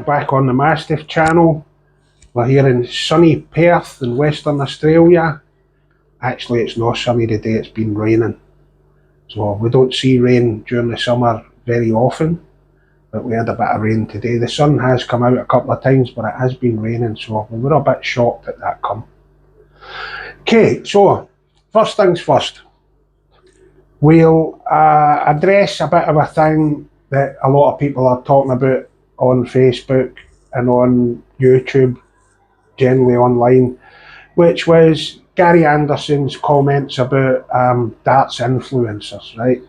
back on the Mastiff channel. We're here in sunny Perth in Western Australia. Actually, it's not sunny today, it's been raining. So we don't see rain during the summer very often, but we had a bit of rain today. The sun has come out a couple of times, but it has been raining, so we were a bit shocked at that come. Okay, so first things first. We'll address a bit of a thing that a lot of people are talking about on Facebook and on YouTube, generally online, which was Gary Anderson's comments about darts influencers, right?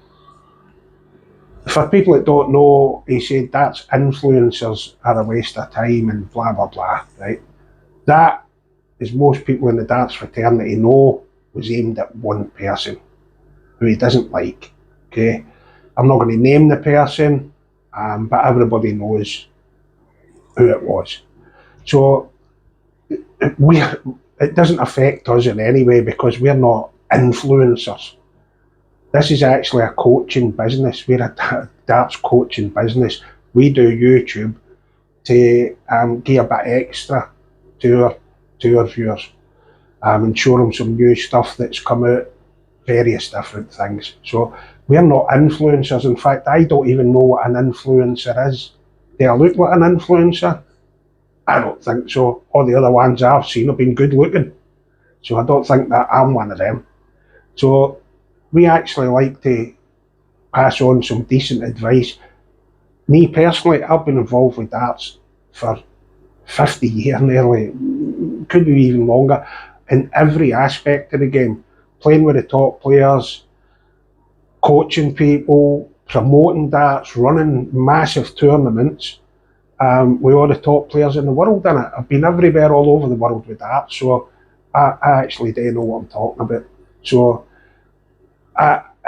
For people that don't know, he said darts influencers are a waste of time and blah, blah, blah, right? That, as most people in the darts fraternity know, was aimed at one person who he doesn't like, okay? I'm not going to name the person, but everybody knows who it was. So it doesn't affect us in any way because we're not influencers. This is actually a coaching business. We're a darts coaching business. We do YouTube to give a bit extra to our viewers and show them some new stuff that's come out, various different things. So we're not influencers. In fact, I don't even know what an influencer is. Do I look like an influencer? I don't think so. All the other ones I've seen have been good looking. So I don't think that I'm one of them. So we actually like to pass on some decent advice. Me personally, I've been involved with darts for 50 years nearly, could be even longer, in every aspect of the game. Playing with the top players, coaching people, promoting darts, running massive tournaments with all the top players in the world in it. I've been everywhere all over the world with darts, so I actually do know what I'm talking about. So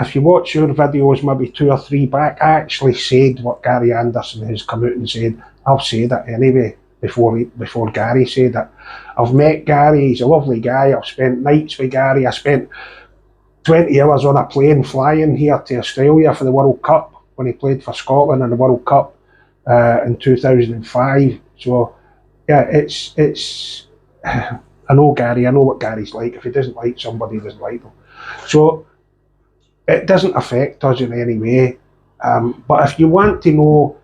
if you watch your videos, maybe 2 or 3 back, I actually said what Gary Anderson has come out and said. I've said it anyway before Gary said it. I've met Gary, he's a lovely guy. I've spent nights with Gary. I spent 20 hours on a plane flying here to Australia for the World Cup when he played for Scotland in the World Cup in 2005. So yeah, it's I know Gary, I know what Gary's like. If he doesn't like somebody, he doesn't like them. So it doesn't affect us in any way. But if you want to know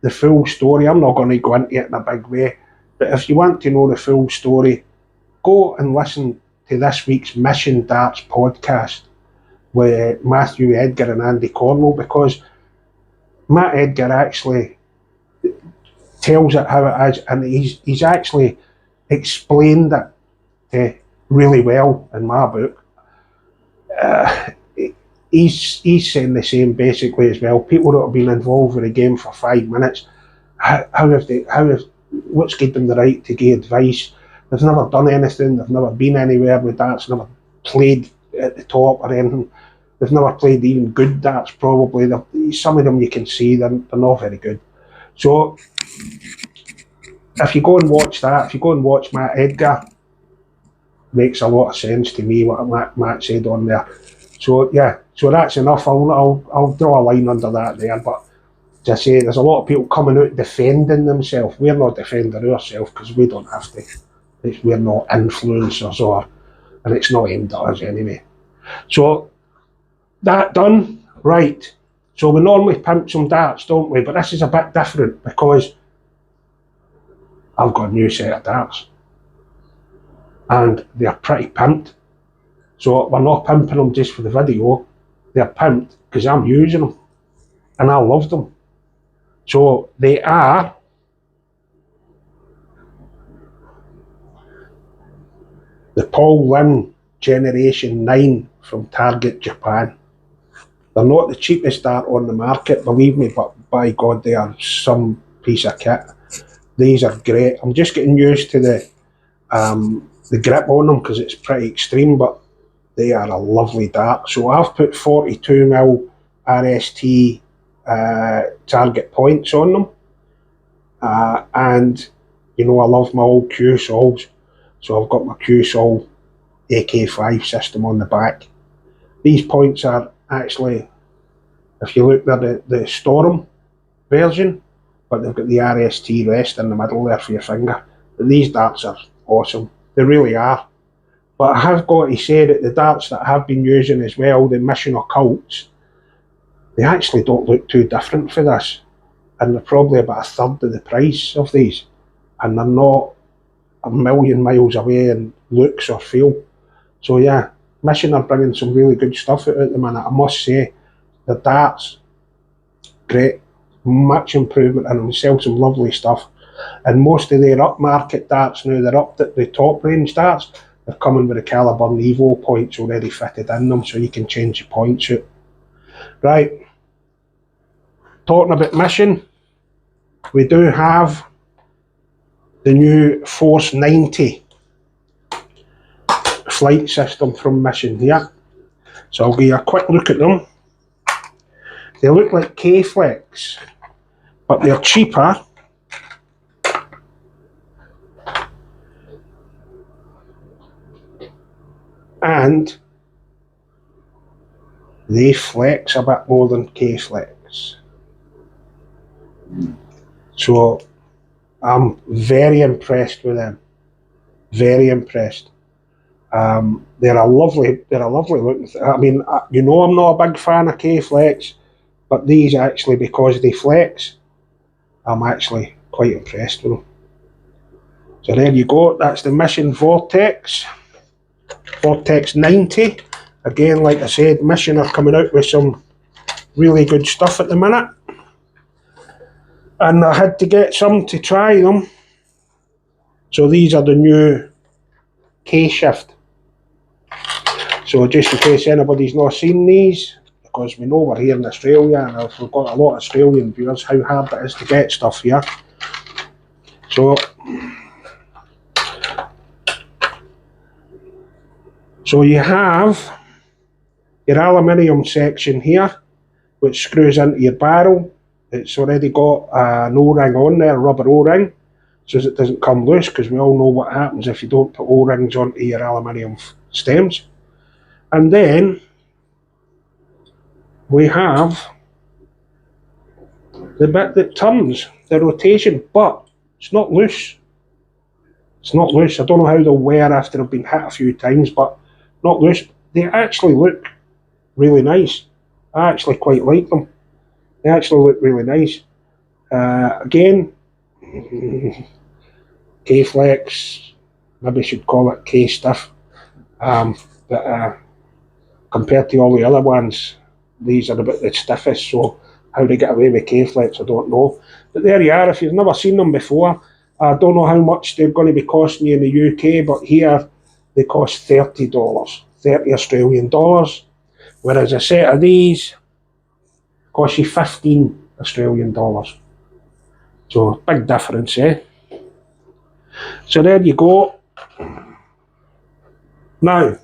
the full story, I'm not going to go into it in a big way, but if you want to know the full story, go and listen to this week's Mission Darts podcast with Matthew Edgar and Andy Cornwell, because Matt Edgar actually tells it how it is, and he's actually explained it really well in my book. He's saying the same basically as well. People that have been involved with the game for 5 minutes, what's given them the right to give advice? They've never done anything, they've never been anywhere with darts, never played at the top or anything. They've never played even good darts probably. Some of them you can see, they're not very good. So if you go and watch that, if you go and watch Matt Edgar, makes a lot of sense to me what Matt said on there. So yeah, so that's enough. I'll draw a line under that there. But as I say, there's a lot of people coming out defending themselves. We're not defending ourselves because we don't have to. We're not influencers, and it's not aimed at us anyway. So that done, right. So we normally pimp some darts, don't we? But this is a bit different because I've got a new set of darts. And they're pretty pimped. So we're not pimping them just for the video, they're pimped because I'm using them and I love them. So they are the Paul Lynn Generation 9 from Target Japan. They're not the cheapest dart on the market, believe me, but by God, they are some piece of kit. These are great. I'm just getting used to the grip on them because it's pretty extreme, but they are a lovely dart. So I've put 42mm RST target points on them, and you know I love my old Q-Sols, so I've got my Q-Sol AK5 system on the back. These points are actually, if you look, they're the Storm version, but they've got the RST rest in the middle there for your finger. But these darts are awesome. They really are. But I have got to say that the darts that I have been using as well, the Mission Occults, they actually don't look too different for this. And they're probably about a third of the price of these. And they're not a million miles away in looks or feel. So yeah, Mission are bringing some really good stuff out at the minute. I must say, the darts, great, much improvement, and they sell some lovely stuff. And most of their upmarket darts now, they're up at the top range darts, they're coming with the Caliburn Evo points already fitted in them, so you can change your points out. Right, talking about Mission, we do have the new Force 90 flight system from Mission here. So I'll give you a quick look at them. They look like K-Flex, but they're cheaper. And they flex a bit more than K-Flex. So I'm very impressed with them. Very impressed. They're a lovely looking. I mean, you know, I'm not a big fan of K-Flex, but these actually, because they flex, I'm actually quite impressed with them. So there you go. That's the Mission Vortex. Vortex 90. Again, like I said, Mission are coming out with some really good stuff at the minute. And I had to get some to try them. So these are the new K-Shift. So just in case anybody's not seen these, because we know we're here in Australia and we've got a lot of Australian viewers, how hard it is to get stuff here. So you have your aluminium section here, which screws into your barrel. It's already got an O-ring on there, a rubber O-ring, so it doesn't come loose, because we all know what happens if you don't put O-rings onto your aluminium stems. And then we have the bit that turns, the rotation, but it's not loose. It's not loose. I don't know how they'll wear after they've been hit a few times, but not loose. They actually look really nice. I actually quite like them. They actually look really nice. Again, K-Flex, maybe I should call it K-Stiff. But compared to all the other ones, these are a bit the stiffest, so how they get away with K-Flex, I don't know. But there you are. If you've never seen them before, I don't know how much they're going to be costing you in the UK, but here they cost $30, 30 Australian dollars, whereas a set of these costs you 15 Australian dollars. So big difference, eh? So there you go. Now,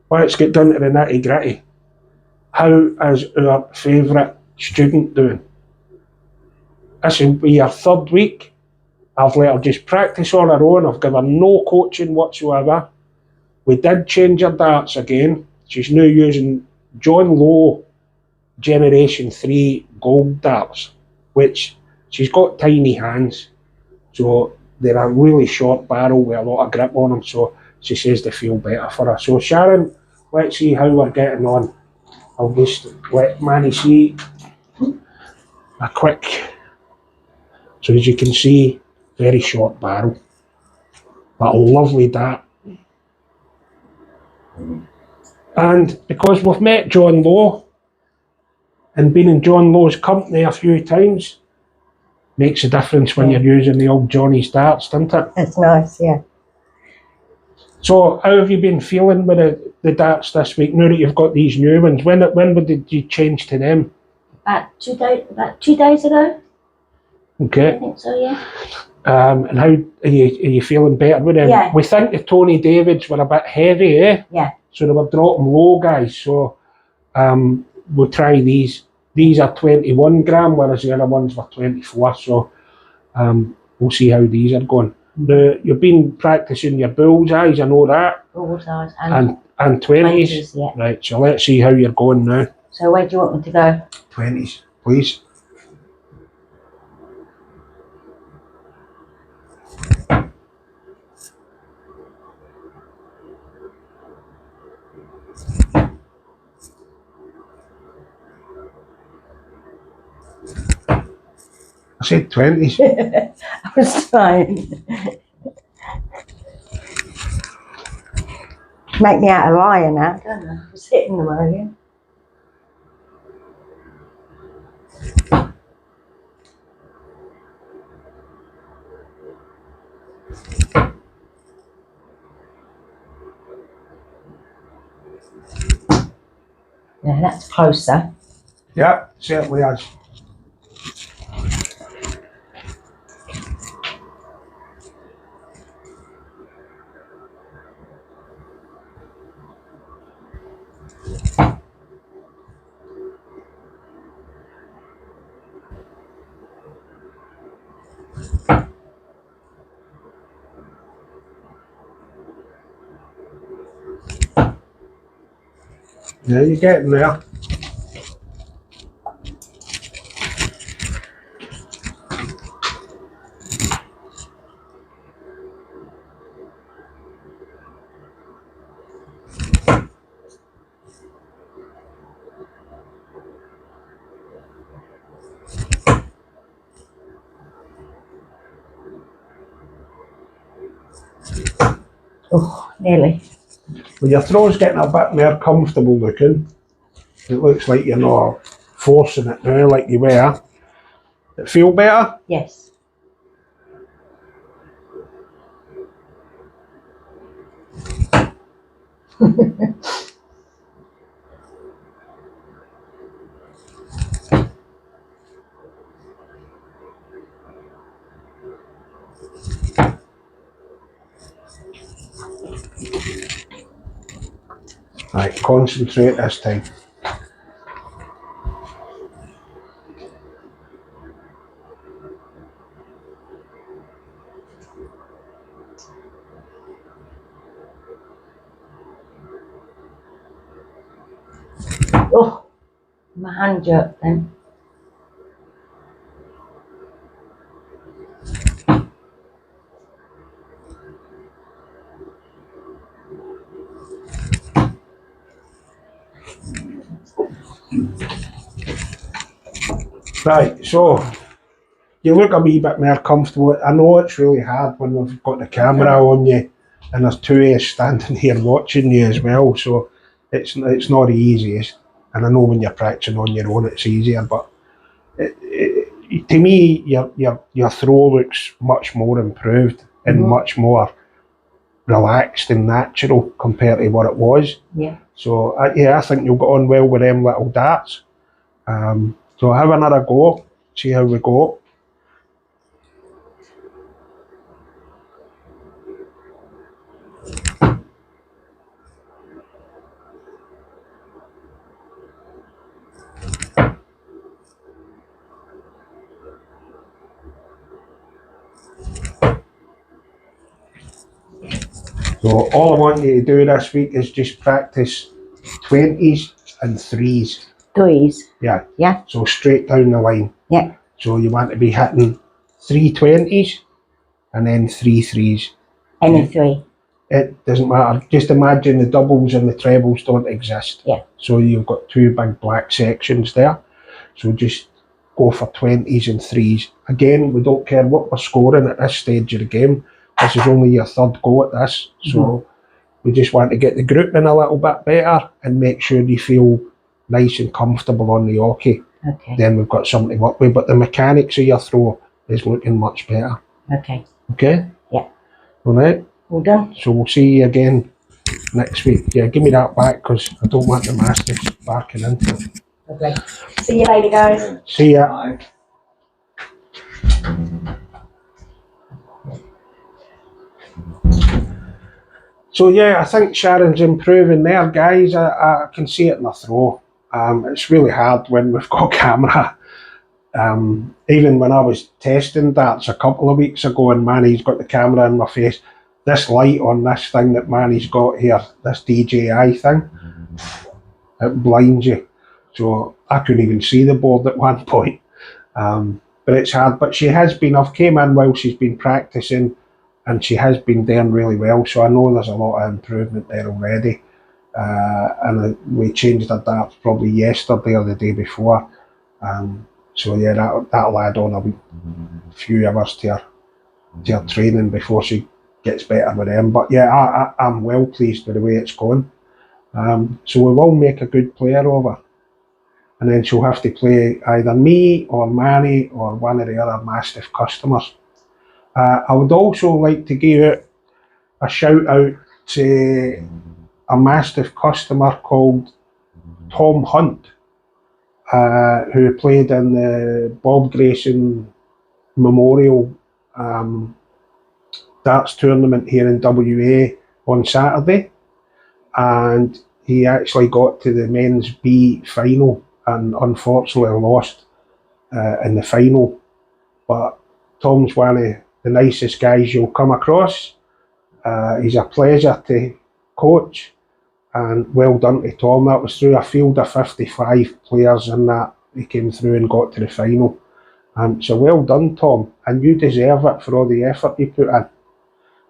let's get down to the nitty gritty. How is our favourite student doing? This will be our third week. I've let her just practice on her own. I've given her no coaching whatsoever. We did change her darts again. She's now using John Lowe Generation 3 gold darts, which she's got tiny hands. So they're a really short barrel with a lot of grip on them. So she says they feel better for her. So Sharon, let's see how we're getting on. I'll just let Manny see a quick. So as you can see, very short barrel, but a lovely dart. And because we've met John Lowe and been in John Lowe's company a few times, makes a difference when you're using the old Johnny's darts, doesn't it? It's nice, yeah. So how have you been feeling with the darts this week, now that you've got these new ones? When did you change to them? About 2 days ago. Okay. I think so, yeah. And how are you feeling better with them? Yeah. We think the Tony Davids were a bit heavy, eh? Yeah. So they were dropping low, guys. So we'll try these. These are 21 gram, whereas the other ones were 24. So we'll see how these are going. You've been practicing your bullseyes, I know that. Bullseyes and 20s. Yeah. Right, so let's see how you're going now. So where do you want me to go? 20s, please. I said 20s. I was trying. Make me out a liar now, don't I? I was hitting them earlier. Yeah, that's closer. Yeah, certainly is. Yeah, you're getting there. Oh, nearly. When your throw's getting a bit more comfortable looking, it looks like you're not forcing it now like you were. It feel better? Yes. Right, concentrate this time. Oh, my hand jerked then. Right, so you look a wee bit more comfortable. I know it's really hard when we've got the camera on you and there's two of us standing here watching you as well, so it's not the easiest. And I know when you're practicing on your own it's easier, but to me your throw looks much more improved and much more relaxed and natural compared to what it was. Yeah. So yeah, I think you'll get on well with them little darts. So have another go, see how we go. So all I want you to do this week is just practice 20s and 3s. Threes. Yeah. Yeah. So straight down the line. Yeah. So you want to be hitting 3 20s and then 3 3s. Any three. It doesn't matter. Just imagine the doubles and the trebles don't exist. Yeah. So you've got two big black sections there. So just go for 20s and 3s. Again, we don't care what we're scoring at this stage of the game. This is only your third go at this. So we just want to get the grouping a little bit better and make sure you feel nice and comfortable on the hockey. Okay. Then we've got something to work with. But the mechanics of your throw is looking much better. Okay. Okay? Yeah. All right? All done. So we'll see you again next week. Yeah, give me that back because I don't want the Mastiffs barking into it. Lovely. See you later, guys. See ya. So yeah, I think Sharon's improving there, guys. I can see it in the throw. It's really hard when we've got camera. Even when I was testing darts a couple of weeks ago and Manny's got the camera in my face, this light on this thing that Manny's got here, this DJI thing, it blinds you. So I couldn't even see the board at one point. But it's hard. But she has been, I've came in while she's been practicing and she has been doing really well. So I know there's a lot of improvement there already. We changed her darts probably yesterday or the day before. So yeah, that'll add on a few hours to her training before she gets better with them. But yeah, I'm well pleased with the way it's going. So we will make a good player of her. And then she'll have to play either me or Manny or one of the other Mastiff customers. I would also like to give a shout out to a Mastiff customer called Tom Hunt, who played in the Bob Grayson Memorial darts tournament here in WA on Saturday, and he actually got to the men's B final and unfortunately lost in the final. But Tom's one of the nicest guys you'll come across. He's a pleasure to coach, and well done to Tom. That was through a field of 55 players, and that he came through and got to the final. So well done, Tom, and you deserve it for all the effort you put in.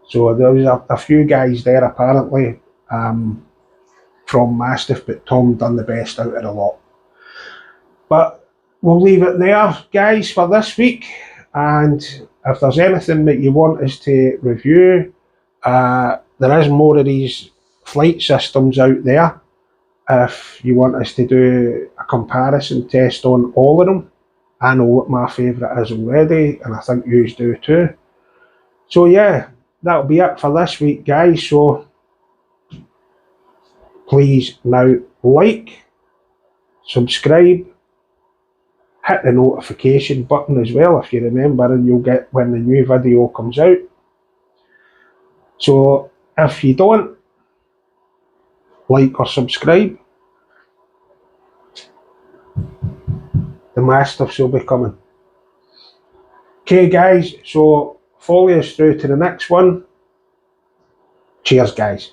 So there was a few guys there apparently from Mastiff, but Tom done the best out of the lot. But we'll leave it there, guys, for this week. And if there's anything that you want us to review, there is more of these flight systems out there. If you want us to do a comparison test on all of them, I know what my favourite is already, and I think you do too. So yeah, that'll be it for this week, guys. So please now like, subscribe, hit the notification button as well if you remember, and you'll get when the new video comes out. So if you don't like or subscribe, the Mastiffs will be coming. Okay guys, so follow us through to the next one. Cheers guys.